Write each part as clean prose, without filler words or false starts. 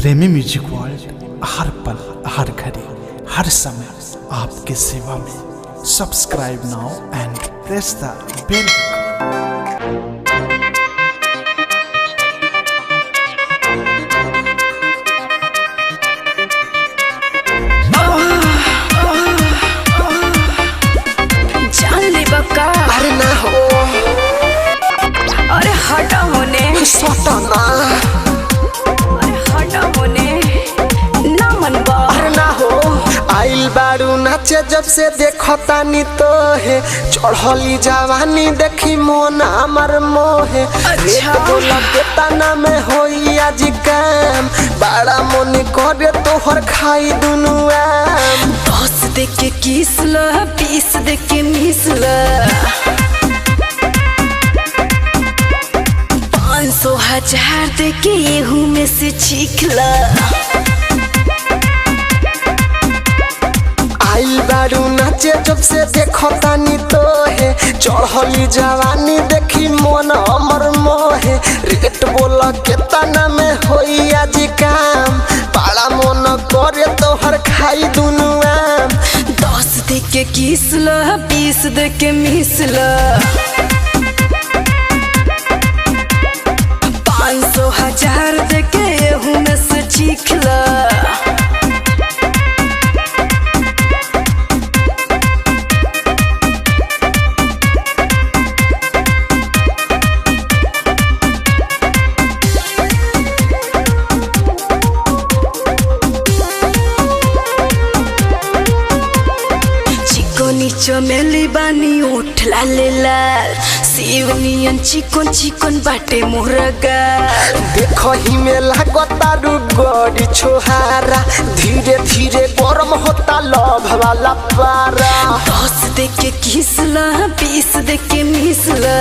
प्रेमी music world हर पल हर घड़ी हर समय आपके सेवा में। सब्सक्राइब नाउ एंड प्रेस द बेल। अरे ना हो, अरे हटा होने सतना, अरे हटा होने ना मनबा। अरे ना हो, आइल बारू नाचे जब से देखो तानी तो है चढ़ली जवानी देखी मोन हमार मोहे। अच्छा बोला बेताना में होई आज काम बड़ा मन करे तोहर खाई दुनु आम। 10 दे के किसला 20 दे के मिसला 500 1000 दे के एहू में से छिखला। आइल बारू नाचे जब से देखो तानी तो है चढ़ली जवानी देखी मन हमर मोहे। रेट बोला केतना में होई आज काम बड़ा मन करे तोहर खाई दुनु आम। 10 दे के किसला 20 दे के मिसला 500 1000 दे के एहू में से छिखला। चमेली बानी उठ लालेला शिवनियन चिकन चिकन बाटे मुरगा। देखो ही में लागतारू गड़ी छोहारा धीरे धीरे गरम होता लव वाला पारा। 10 दे के किसला 20 दे के मिसला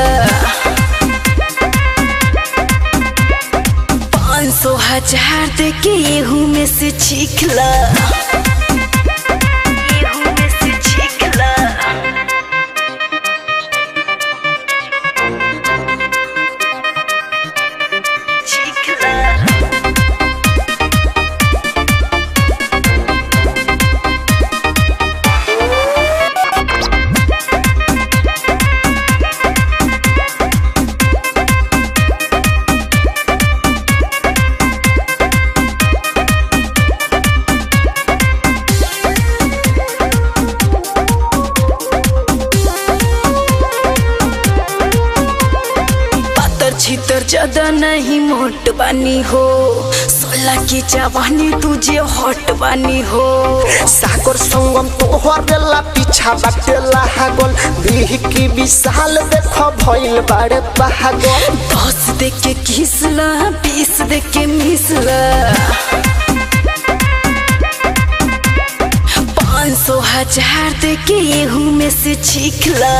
500 1000 दे के एहू में से छिखला। छितर ज्यादा नहीं मोट बानी हो 16 की जवानी तुझे हॉट बानी हो। सागर संगम तोहर बेला पीछा बाटेला हागल बिह की विशाल देखो भइल बाड़े पागल। 10 दे के किसला 20 दे के मिसला 500 1000 दे के एहू में से छिखला।